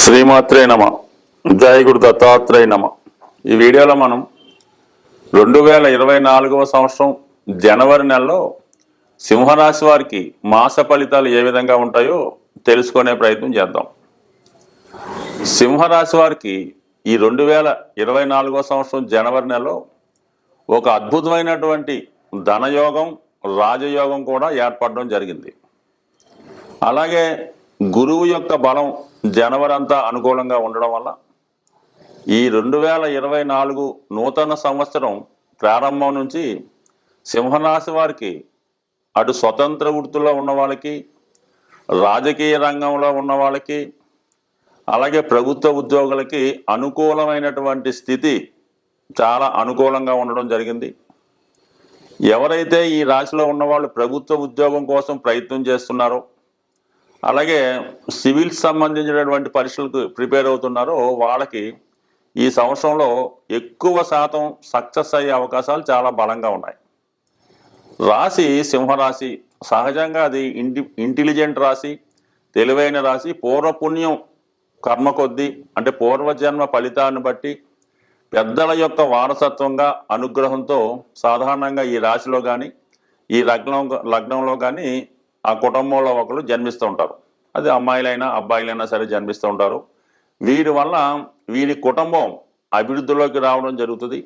శ్రీమాత్రే నమ. జయ గురు దత్తాత్రేయ నమ. ఈ వీడియోలో మనం 2024వ సంవత్సరం జనవరి నెలలో సింహరాశి వారికి మాస ఫలితాలు ఏ విధంగా ఉంటాయో తెలుసుకునే ప్రయత్నం చేద్దాం. సింహరాశి వారికి ఈ 2024వ సంవత్సరం జనవరి నెలలో ఒక అద్భుతమైనటువంటి ధనయోగం, రాజయోగం కూడా ఏర్పడడం జరిగింది. అలాగే గురువు యొక్క బలం జనవరి అంతా అనుకూలంగా ఉండడం వల్ల ఈ 2024 నూతన సంవత్సరం ప్రారంభం నుంచి సింహరాశి వారికి అటు స్వతంత్ర వృత్తుల్లో ఉన్న వాళ్ళకి, రాజకీయ రంగంలో ఉన్న వాళ్ళకి, అలాగే ప్రభుత్వ ఉద్యోగులకి అనుకూలమైనటువంటి స్థితి చాలా అనుకూలంగా ఉండడం జరిగింది. ఎవరైతే ఈ రాశిలో ఉన్నవాళ్ళు ప్రభుత్వ ఉద్యోగం కోసం ప్రయత్నం చేస్తున్నారో, అలాగే సివిల్స్ సంబంధించినటువంటి పరీక్షలకు ప్రిపేర్ అవుతున్నారో వాళ్ళకి ఈ సంవత్సరంలో ఎక్కువ శాతం సక్సెస్ అయ్యే అవకాశాలు చాలా బలంగా ఉన్నాయి. రాశి సింహరాశి సహజంగా అది ఇంటెలిజెంట్ రాశి, తెలివైన రాశి. పూర్వపుణ్యం కర్మ కొద్దీ అంటే పూర్వజన్మ ఫలితాన్ని బట్టి పెద్దల యొక్క వారసత్వంగా అనుగ్రహంతో సాధారణంగా ఈ రాశిలో కానీ ఈ లగ్నంలో కానీ ఆ కుటుంబంలో ఒకరు జన్మిస్తూ ఉంటారు. అది అమ్మాయిలైనా అబ్బాయిలైనా సరే జన్మిస్తూ ఉంటారు. వీరి వల్ల వీరి కుటుంబం అభివృద్ధిలోకి రావడం జరుగుతుంది.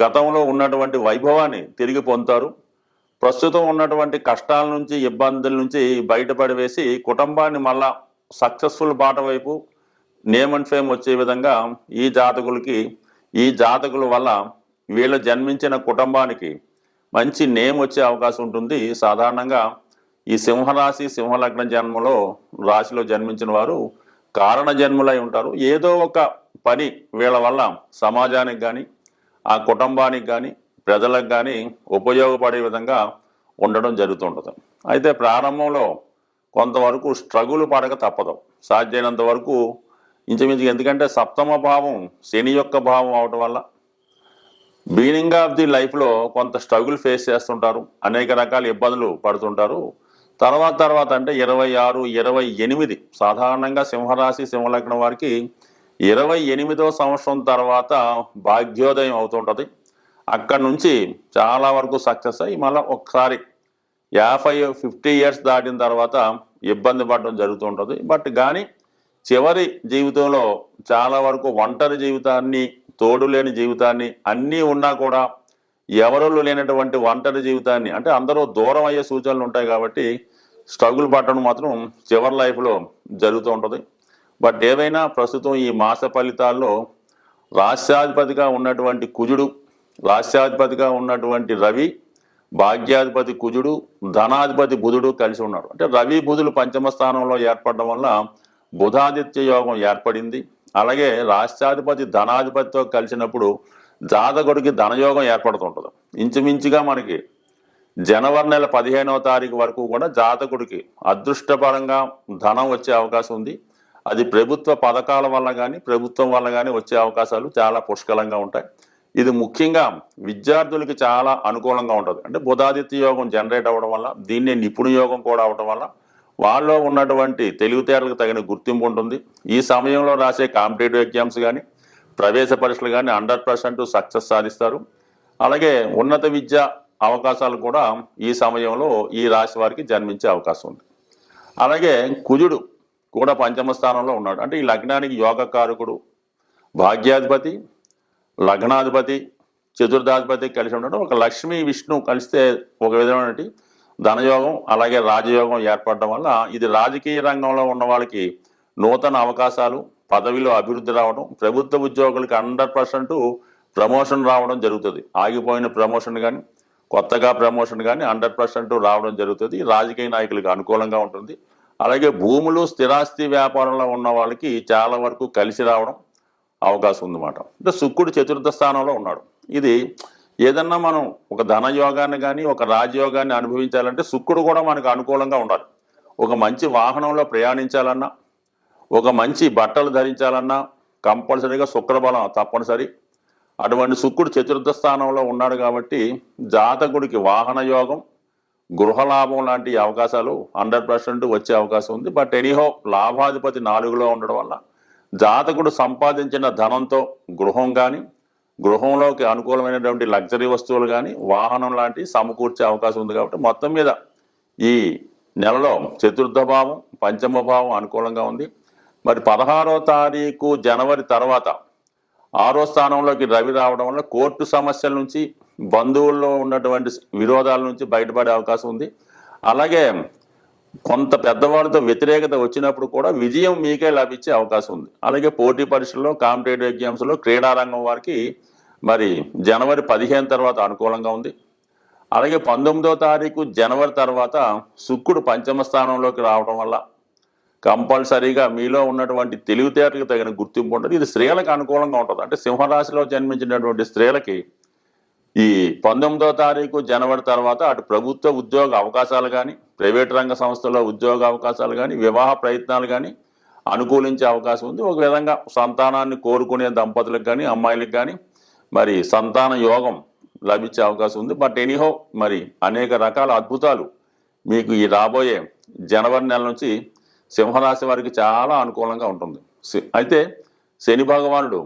గతంలో ఉన్నటువంటి వైభవాన్ని తిరిగి పొందుతారు. ప్రస్తుతం ఉన్నటువంటి కష్టాల నుంచి, ఇబ్బందుల నుంచి బయటపడి వేసి కుటుంబాన్ని మళ్ళా సక్సెస్ఫుల్ బాట వైపు నేమ్ అండ్ ఫేమ్ వచ్చే విధంగా ఈ జాతకుల వల్ల వీళ్ళు జన్మించిన కుటుంబానికి మంచి నేమ్ వచ్చే అవకాశం ఉంటుంది. సాధారణంగా ఈ సింహరాశి, సింహలగ్న రాశిలో జన్మించిన వారు కారణ జన్ములై ఉంటారు. ఏదో ఒక పని వీళ్ళ వల్ల సమాజానికి కానీ, ఆ కుటుంబానికి కానీ, ప్రజలకు కానీ ఉపయోగపడే విధంగా ఉండడం జరుగుతుంటుంది. అయితే ప్రారంభంలో కొంతవరకు స్ట్రగుల్ పడక తప్పదు. సాధ్యమైనంత వరకు ఇంచుమించు, ఎందుకంటే సప్తమ భావం శని యొక్క భావం అవటం వల్ల బిగినింగ్ ఆఫ్ ది లైఫ్లో కొంత స్ట్రగుల్ ఫేస్ చేస్తుంటారు, అనేక రకాల ఇబ్బందులు పడుతుంటారు. తర్వాత అంటే 26, 28 సాధారణంగా సింహరాశి, సింహలగ్నం వారికి 28వ సంవత్సరం తర్వాత భాగ్యోదయం అవుతుంటుంది. అక్కడి నుంచి చాలా వరకు సక్సెస్ అయ్యి మళ్ళీ ఒకసారి 50 ఇయర్స్ దాటిన తర్వాత ఇబ్బంది పడడం జరుగుతూ ఉంటుంది. బట్ కానీ చివరి జీవితంలో చాలా వరకు ఒంటరి జీవితాన్ని, తోడు లేని జీవితాన్ని, అన్నీ ఉన్నా కూడా ఎవరు లేనటువంటి ఒంటరి జీవితాన్ని, అంటే అందరూ దూరం అయ్యే సూచనలు ఉంటాయి కాబట్టి స్ట్రగుల్ పట్టడం మాత్రం చివరి లైఫ్లో జరుగుతూ ఉంటుంది. బట్ ఏవైనా ప్రస్తుతం ఈ మాస ఫలితాల్లో రాష్ట్రాధిపతిగా ఉన్నటువంటి కుజుడు, రాష్ట్రాధిపతిగా ఉన్నటువంటి రవి, భాగ్యాధిపతి కుజుడు, ధనాధిపతి బుధుడు కలిసి ఉన్నాడు. అంటే రవి బుధులు పంచమ స్థానంలో ఏర్పడడం వల్ల బుధాదిత్య యోగం ఏర్పడింది. అలాగే రాష్ట్రాధిపతి ధనాధిపతితో కలిసినప్పుడు జాతకుడికి ధనయోగం ఏర్పడుతుంటుంది. ఇంచుమించుగా మనకి జనవరి నెల 15వ తారీఖు వరకు కూడా జాతకుడికి అదృష్టపరంగా ధనం వచ్చే అవకాశం ఉంది. అది ప్రభుత్వ పథకాల వల్ల కానీ, ప్రభుత్వం వల్ల కానీ వచ్చే అవకాశాలు చాలా పుష్కలంగా ఉంటాయి. ఇది ముఖ్యంగా విద్యార్థులకి చాలా అనుకూలంగా ఉంటుంది. అంటే బుధాదిత్య యోగం జనరేట్ అవ్వడం వల్ల, దీన్నే నిపుణ యోగం కూడా అవడం వల్ల వాళ్ళలో ఉన్నటువంటి తెలివితేటలకు తగిన గుర్తింపు ఉంటుంది. ఈ సమయంలో రాసే కాంపిటేటివ్ ఎగ్జామ్స్ కానీ, ప్రవేశ పరీక్షలు కానీ 100% సక్సెస్ సాధిస్తారు. అలాగే ఉన్నత విద్య అవకాశాలు కూడా ఈ సమయంలో ఈ రాశి వారికి జన్మించే అవకాశం ఉంది. అలాగే కుజుడు కూడా పంచమ స్థానంలో ఉన్నాడు. అంటే ఈ లగ్నానికి యోగకారకుడు, భాగ్యాధిపతి, లగ్నాధిపతి, చతుర్థాధిపతి కలిసి ఉండడం, ఒక లక్ష్మి విష్ణు కలిస్తే ఒక విధమైన ధనయోగం, అలాగే రాజయోగం ఏర్పడడం వల్ల ఇది రాజకీయ రంగంలో ఉన్న వాళ్ళకి నూతన అవకాశాలు, పదవిలో అభివృద్ధి రావడం, ప్రభుత్వ ఉద్యోగులకి 100% ప్రమోషన్ రావడం జరుగుతుంది. ఆగిపోయిన ప్రమోషన్ కానీ, కొత్తగా ప్రమోషన్ కానీ 100% రావడం జరుగుతుంది. రాజకీయ నాయకులకు అనుకూలంగా ఉంటుంది. అలాగే భూములు, స్థిరాస్తి వ్యాపారంలో ఉన్న వాళ్ళకి చాలా వరకు కలిసి రావడం అవకాశం ఉందన్నమాట. అంటే శుక్రుడు చతుర్థ స్థానంలో ఉన్నాడు. ఇది ఏదన్నా మనం ఒక ధనయోగాన్ని కానీ, ఒక రాజయోగాన్ని అనుభవించాలంటే శుక్రుడు కూడా మనకు అనుకూలంగా ఉండాలి. ఒక మంచి వాహనంలో ప్రయాణించాలన్నా, ఒక మంచి బట్టలు ధరించాలన్నా కంపల్సరీగా శుక్రబలం తప్పనిసరి. అటువంటి శుక్రుడు చతుర్థ స్థానంలో ఉన్నాడు కాబట్టి జాతకుడికి వాహన యోగం, గృహలాభం లాంటి అవకాశాలు 100% వచ్చే అవకాశం ఉంది. బట్ ఎనీహో లాభాధిపతి 4లో ఉండడం వల్ల జాతకుడు సంపాదించిన ధనంతో గృహం కానీ, గృహంలోకి అనుకూలమైనటువంటి లగ్జరీ వస్తువులు కానీ, వాహనం లాంటి సమకూర్చే అవకాశం ఉంది. కాబట్టి మొత్తం మీద ఈ నెలలో చతుర్థ భావం, పంచమ భావం అనుకూలంగా ఉంది. మరి 16వ తారీఖు జనవరి తర్వాత 6వ స్థానంలోకి రవి రావడం వల్ల కోర్టు సమస్యల నుంచి, బంధువుల్లో ఉన్నటువంటి విరోధాల నుంచి బయటపడే అవకాశం ఉంది. అలాగే కొంత పెద్దవాళ్ళతో వ్యతిరేకత వచ్చినప్పుడు కూడా విజయం మీకే లభించే అవకాశం ఉంది. అలాగే పోటీ పరీక్షల్లో, కాంపిటేటివ్ ఎగ్జామ్స్లో, క్రీడారంగం వారికి మరి జనవరి 15 తర్వాత అనుకూలంగా ఉంది. అలాగే 19వ తారీఖు జనవరి తర్వాత శుక్రుడు పంచమ స్థానంలోకి రావడం వల్ల కంపల్సరీగా మీలో ఉన్నటువంటి తెలివితేటలకు తగిన గుర్తింపు ఉంటుంది. ఇది స్త్రీలకు అనుకూలంగా ఉంటుంది. అంటే సింహరాశిలో జన్మించినటువంటి స్త్రీలకి ఈ 19వ తారీఖు జనవరి తర్వాత అటు ప్రభుత్వ ఉద్యోగ అవకాశాలు కానీ, ప్రైవేట్ రంగ సంస్థల్లో ఉద్యోగ అవకాశాలు కానీ, వివాహ ప్రయత్నాలు కానీ అనుకూలించే అవకాశం ఉంది. ఒక విధంగా సంతానాన్ని కోరుకునే దంపతులకు కానీ, అమ్మాయిలకు కానీ మరి సంతాన యోగం లభించే అవకాశం ఉంది. బట్ ఎనీహో మరి అనేక రకాల అద్భుతాలు మీకు ఈ రాబోయే జనవరి నెల నుంచి సింహరాశి వారికి చాలా అనుకూలంగా ఉంటుంది. అయితే శని భగవానుడు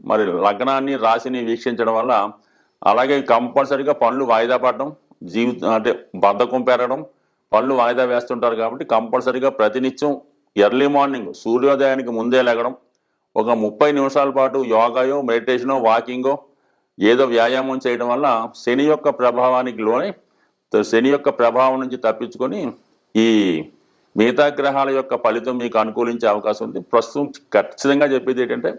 మరి లగ్నాన్ని, రాశిని వీక్షించడం వల్ల, అలాగే కంపల్సరీగా పనులు వాయిదా పడడం, అంటే బద్ధకం పెరగడం, పనులు వాయిదా వేస్తుంటారు. కాబట్టి కంపల్సరీగా ప్రతినిత్యం ఎర్లీ మార్నింగ్ సూర్యోదయానికి ముందే లెగడం, ఒక 30 నిమిషాల పాటు యోగాయో, మెడిటేషనో, వాకింగో ఏదో వ్యాయామం చేయడం వల్ల శని యొక్క ప్రభావానికి లోనే, శని యొక్క ప్రభావం నుంచి తప్పించుకొని ఈ మిగతా గ్రహాల యొక్క ఫలితం మీకు అనుకూలించే అవకాశం ఉంది. ప్రస్తుతం ఖచ్చితంగా చెప్పేది ఏంటంటే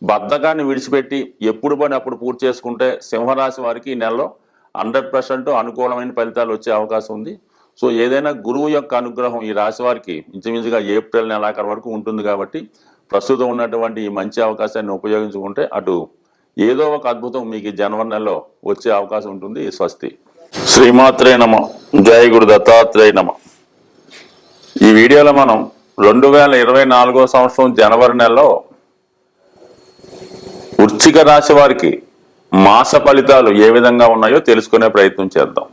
బద్ధకాన్ని విడిచిపెట్టి ఎప్పుడు పని అప్పుడు పూర్తి చేసుకుంటే సింహరాశి వారికి ఈ నెలలో 100% అనుకూలమైన ఫలితాలు వచ్చే అవకాశం ఉంది. సో ఏదైనా గురువు యొక్క అనుగ్రహం ఈ రాశి వారికి ఇంచుమించుగా ఏప్రిల్ నెలాఖరు వరకు ఉంటుంది. కాబట్టి ప్రస్తుతం ఉన్నటువంటి ఈ మంచి అవకాశాన్ని ఉపయోగించుకుంటే అటు ఏదో ఒక అద్భుతం మీకు జనవరి నెలలో వచ్చే అవకాశం ఉంటుంది. స్వస్తి. శ్రీమాత్రే నమః. జై గురు దత్తాత్రేయ నమః. ఈ వీడియోలో మనం 2024వ సంవత్సరం జనవరి నెలలో వృశ్చిక రాశి వారికి మాస ఫలితాలు ఏ విధంగా ఉన్నాయో తెలుసుకునే ప్రయత్నం చేద్దాం.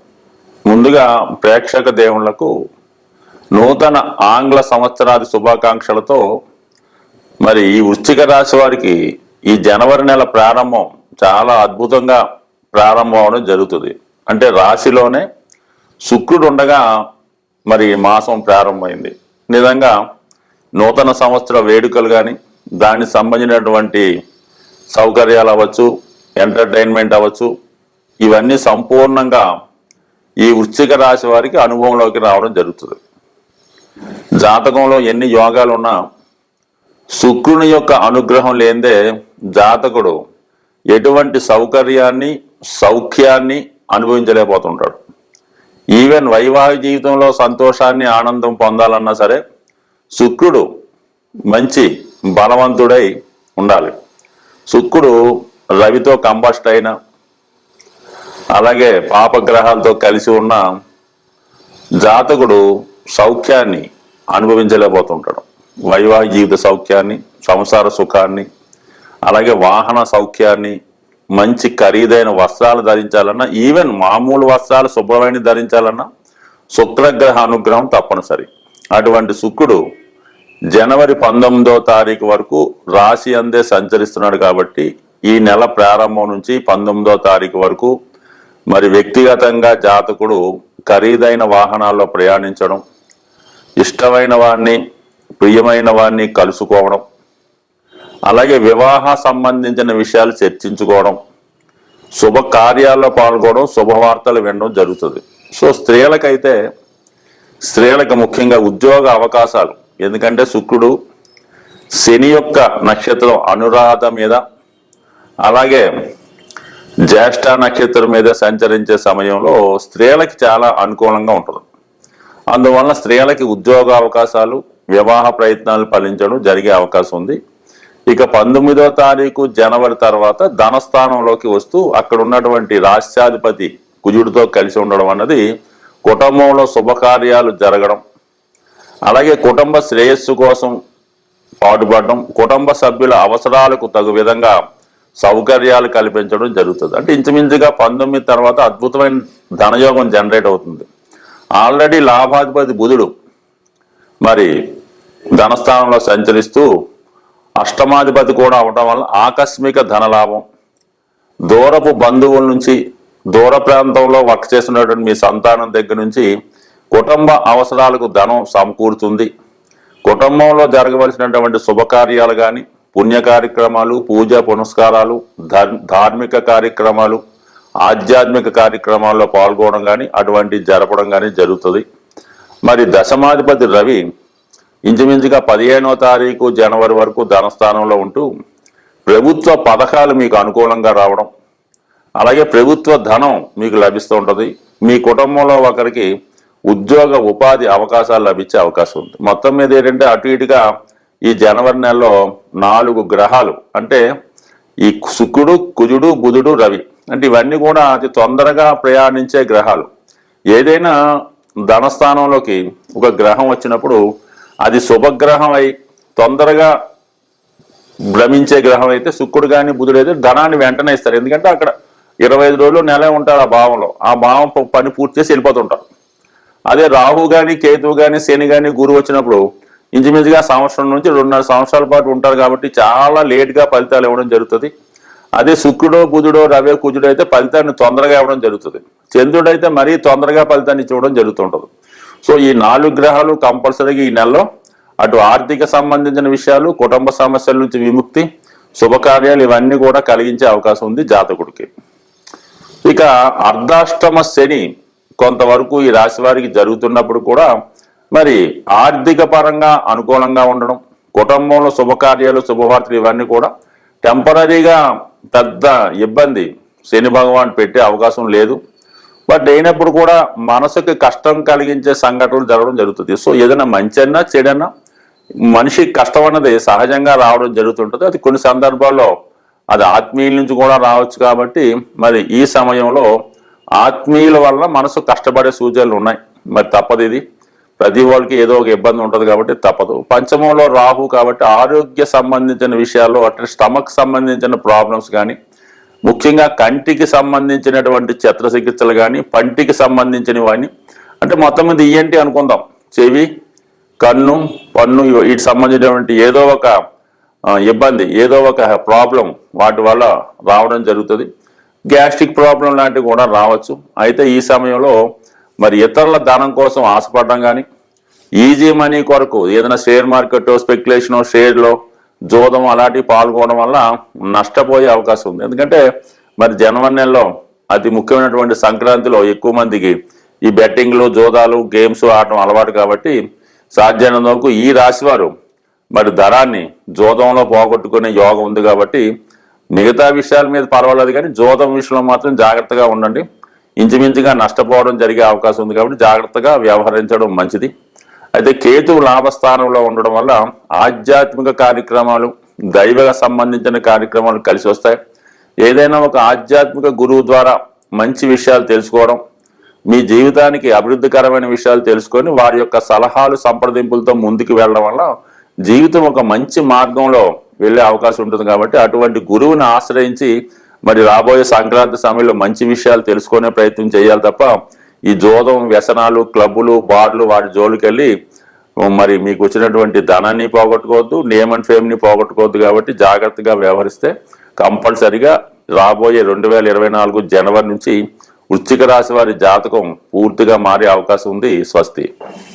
ముందుగా ప్రేక్షక దేవుళ్లకు నూతన ఆంగ్ల సంవత్సరాది శుభాకాంక్షలతో మరి ఈ వృశ్చిక రాశి వారికి ఈ జనవరి నెల ప్రారంభం చాలా అద్భుతంగా ప్రారంభం అవడం జరుగుతుంది. అంటే రాశిలోనే శుక్రుడు ఉండగా మరి మాసం ప్రారంభమైంది. నిజంగా నూతన సంవత్సర వేడుకలు కానీ, దానికి సంబంధించినటువంటి సౌకర్యాలు అవ్వచ్చు, ఎంటర్టైన్మెంట్ అవ్వచ్చు, ఇవన్నీ సంపూర్ణంగా ఈ వృశ్చిక రాశి వారికి అనుభవంలోకి రావడం జరుగుతుంది. జాతకంలో ఎన్ని యోగాలు ఉన్నా శుక్రుని యొక్క అనుగ్రహం లేదే జాతకుడు ఎటువంటి సౌకర్యాన్ని, సౌఖ్యాన్ని అనుభవించలేకపోతుంటాడు. ఈవెన్ వైవాహిక జీవితంలో సంతోషాన్ని, ఆనందం పొందాలన్నా సరే శుక్రుడు మంచి బలవంతుడై ఉండాలి. శుక్రుడు రవితో కంబస్ట్ అయిన, అలాగే పాపగ్రహాలతో కలిసి ఉన్న జాతకుడు సౌఖ్యాన్ని అనుభవించలేకపోతుంటాడు. వైవాహిక జీవిత సౌఖ్యాన్ని, సంసార సుఖాన్ని, అలాగే వాహన సౌఖ్యాన్ని, మంచి ఖరీదైన వస్త్రాలు ధరించాలన్నా, ఈవెన్ మామూలు వస్త్రాలు శుభ్రమైన ధరించాలన్నా శుక్రగ్రహ అనుగ్రహం తప్పనిసరి. అటువంటి శుక్రుడు జనవరి 19వ తారీఖు వరకు రాశి అందే సంచరిస్తున్నాడు. కాబట్టి ఈ నెల ప్రారంభం నుంచి 19వ తారీఖు వరకు మరి వ్యక్తిగతంగా జాతకుడు ఖరీదైన వాహనాల్లో ప్రయాణించడం, ఇష్టమైన వారిని, ప్రియమైన వారిని కలుసుకోవడం, అలాగే వివాహ సంబంధించిన విషయాలు చర్చించుకోవడం, శుభ కార్యాల్లో పాల్గొనడం, శుభవార్తలు వినడం జరుగుతుంది. సో స్త్రీలకు ముఖ్యంగా ఉద్యోగ అవకాశాలు, ఎందుకంటే శుక్రుడు శని యొక్క నక్షత్రం అనురాధ మీద, అలాగే జ్యేష్ఠ నక్షత్రం మీద సంచరించే సమయంలో స్త్రీలకి చాలా అనుకూలంగా ఉంటుంది. అందువల్ల స్త్రీలకి ఉద్యోగ అవకాశాలు, వివాహ ప్రయత్నాలు ఫలించడం జరిగే అవకాశం ఉంది. ఇక 19వ తారీఖు జనవరి తర్వాత ధనస్థానంలోకి వస్తూ అక్కడ ఉన్నటువంటి రాష్ట్రాధిపతి కుజుడితో కలిసి ఉండడం అన్నది కుటుంబంలో శుభకార్యాలు జరగడం, అలాగే కుటుంబ శ్రేయస్సు కోసం పాటుపడడం, కుటుంబ సభ్యుల అవసరాలకు తగు విధంగా సౌకర్యాలు కల్పించడం జరుగుతుంది. అంటే ఇంచుమించుగా 19 తర్వాత అద్భుతమైన ధనయోగం జనరేట్ అవుతుంది. ఆల్రెడీ లాభాధిపతి బుధుడు మరి ధనస్థానంలో సంచరిస్తూ అష్టమాధిపతి కూడా అవడం వల్ల ఆకస్మిక ధనలాభం, దూరపు బంధువుల నుంచి, దూర ప్రాంతంలో వర్క్ చేస్తున్నటువంటి మీ సంతానం దగ్గర నుంచి కుటుంబ అవసరాలకు ధనం సమకూరుతుంది. కుటుంబంలో జరగవలసినటువంటి శుభకార్యాలు కానీ, పుణ్య కార్యక్రమాలు, పూజ పునస్కారాలు, ధార్మిక కార్యక్రమాలు, ఆధ్యాత్మిక కార్యక్రమాల్లో పాల్గొనడం కానీ అటువంటి జరపడం కానీ జరుగుతుంది. మరి దశమాధిపతి రవి ఇంచుమించుగా 15వ తారీఖు జనవరి వరకు ధనస్థానంలో ఉంటూ ప్రభుత్వ పథకాలు మీకు అనుకూలంగా రావడం, అలాగే ప్రభుత్వ ధనం మీకు లభిస్తూ ఉంటుంది. మీ కుటుంబంలో ఒకరికి ఉద్యోగ ఉపాధి అవకాశాలు లభించే అవకాశం ఉంది. మొత్తం మీద ఏంటంటే అటు ఇటుగా ఈ జనవరి నెలలో 4 గ్రహాలు అంటే ఈ శుక్రుడు, కుజుడు, బుధుడు, రవి అంటే ఇవన్నీ కూడా అతి తొందరగా ప్రయాణించే గ్రహాలు. ఏదైనా ధనస్థానంలోకి ఒక గ్రహం వచ్చినప్పుడు అది శుభగ్రహం అయి తొందరగా భ్రమించే గ్రహం అయితే శుక్రుడు కానీ బుధుడు అయితే ధనాన్ని వెంటనే ఇస్తారు. ఎందుకంటే అక్కడ 25 రోజులు నెలే ఉంటారు ఆ భావంలో, ఆ భావం పని పూర్తి చేసి వెళ్ళిపోతుంటారు. అదే రాహు కానీ, కేతువు కానీ, శని కానీ, గురువు వచ్చినప్పుడు ఇంచుమించుగా సంవత్సరం నుంచి 2.5 సంవత్సరాల పాటు ఉంటారు కాబట్టి చాలా లేట్గా ఫలితాలు ఇవ్వడం జరుగుతుంది. అదే శుక్రుడో, బుధుడో, రవి, కుజుడు అయితే ఫలితాన్ని తొందరగా ఇవ్వడం జరుగుతుంది. చంద్రుడు అయితే మరీ తొందరగా ఫలితాన్ని ఇవ్వడం జరుగుతుంటుంది. సో ఈ 4 గ్రహాలు కంపల్సరీగా ఈ నెలలో అటు ఆర్థిక సంబంధించిన విషయాలు, కుటుంబ సమస్యల నుంచి విముక్తి, శుభకార్యాలు ఇవన్నీ కూడా కలిగించే అవకాశం ఉంది జాతకుడికి. ఇక అర్ధాష్టమ శని కొంతవరకు ఈ రాశి వారికి జరుగుతున్నప్పుడు కూడా మరి ఆర్థిక పరంగా అనుకూలంగా ఉండడం, కుటుంబంలో శుభకార్యాలు, శుభవార్తలు ఇవన్నీ కూడా టెంపరీగా పెద్ద ఇబ్బంది శని భగవాన్ పెట్టే అవకాశం లేదు. బట్ అయినప్పుడు కూడా మనసుకి కష్టం కలిగించే సంఘటనలు జరగడం జరుగుతుంది. సో ఏదైనా మంచైనా చెడైనా మనిషికి కష్టం అన్నది సహజంగా రావడం జరుగుతుంటుంది. అది కొన్ని సందర్భాల్లో అది ఆత్మీయుల నుంచి కూడా రావచ్చు. కాబట్టి మరి ఈ సమయంలో ఆత్మీయుల వల్ల మనసు కష్టపడే సూచనలు ఉన్నాయి. మరి తప్పదు, ఇది ప్రతి వాళ్ళకి ఏదో ఒక ఇబ్బంది ఉంటుంది కాబట్టి తప్పదు. పంచమంలో రాహు కాబట్టి ఆరోగ్య సంబంధించిన విషయాల్లో అట్లా స్టమక్ సంబంధించిన ప్రాబ్లమ్స్ కానీ, ముఖ్యంగా కంటికి సంబంధించినటువంటి చిత్రచికిత్సలు కానీ, పంటికి సంబంధించినవి కానీ, అంటే మొత్తం మీద ఈఎన్టీ అనుకుందాం, చెవి, కన్ను, పన్ను వీటికి సంబంధించినటువంటి ఏదో ఒక ఇబ్బంది, ఏదో ఒక ప్రాబ్లం వాటి వల్ల రావడం జరుగుతుంది. గ్యాస్ట్రిక్ ప్రాబ్లం లాంటివి కూడా రావచ్చు. అయితే ఈ సమయంలో మరి ఇతరుల ధనం కోసం ఆశపడడం కానీ, ఈజీ మనీ కొరకు ఏదైనా షేర్ మార్కెట్, స్పెక్యులేషన్, షేర్లో జోదం అలాంటివి పాల్గొనడం వల్ల నష్టపోయే అవకాశం ఉంది. ఎందుకంటే మరి జనవరి నెలలో అతి ముఖ్యమైనటువంటి సంక్రాంతిలో ఎక్కువ మందికి ఈ బెట్టింగ్లు, జోదాలు, గేమ్స్ ఆడటం అలవాటు కాబట్టి సాధ్యమైనంత వరకు ఈ రాశి వారు మరి ధనాన్ని జోదంలో పోగొట్టుకునే యోగం ఉంది. కాబట్టి మిగతా విషయాల మీద పర్వాలేదు కానీ జోదం విషయంలో మాత్రం జాగ్రత్తగా ఉండండి. ఇంచుమించుగా నష్టపోవడం జరిగే అవకాశం ఉంది కాబట్టి జాగ్రత్తగా వ్యవహరించడం మంచిది. అయితే కేతువు లాభస్థానంలో ఉండడం వల్ల ఆధ్యాత్మిక కార్యక్రమాలు, దైవ సంబంధించిన కార్యక్రమాలు కలిసి వస్తాయి. ఏదైనా ఒక ఆధ్యాత్మిక గురువు ద్వారా మంచి విషయాలు తెలుసుకోవడం, మీ జీవితానికి అభివృద్ధికరమైన విషయాలు తెలుసుకొని వారి యొక్క సలహాలు, సంప్రదింపులతో ముందుకు వెళ్ళడం వల్ల జీవితం ఒక మంచి మార్గంలో వెళ్ళే అవకాశం ఉంటుంది. కాబట్టి అటువంటి గురువుని ఆశ్రయించి మరి రాబోయే సంక్రాంతి సమయంలో మంచి విషయాలు తెలుసుకునే ప్రయత్నం చేయాలి తప్ప ఈ జోదం, వ్యసనాలు, క్లబ్బులు, బార్లు వాటి జోలికి వెళ్ళి మరి మీకు వచ్చినటువంటి ధనాన్ని పోగొట్టుకోవద్దు, నేమ్ అండ్ ఫేమ్ని పోగొట్టుకోవద్దు. కాబట్టి జాగ్రత్తగా వ్యవహరిస్తే కంపల్సరిగా రాబోయే 2024 జనవరి నుంచి వృశ్చిక రాశి వారి జాతకం పూర్తిగా మారే అవకాశం ఉంది. స్వస్తి.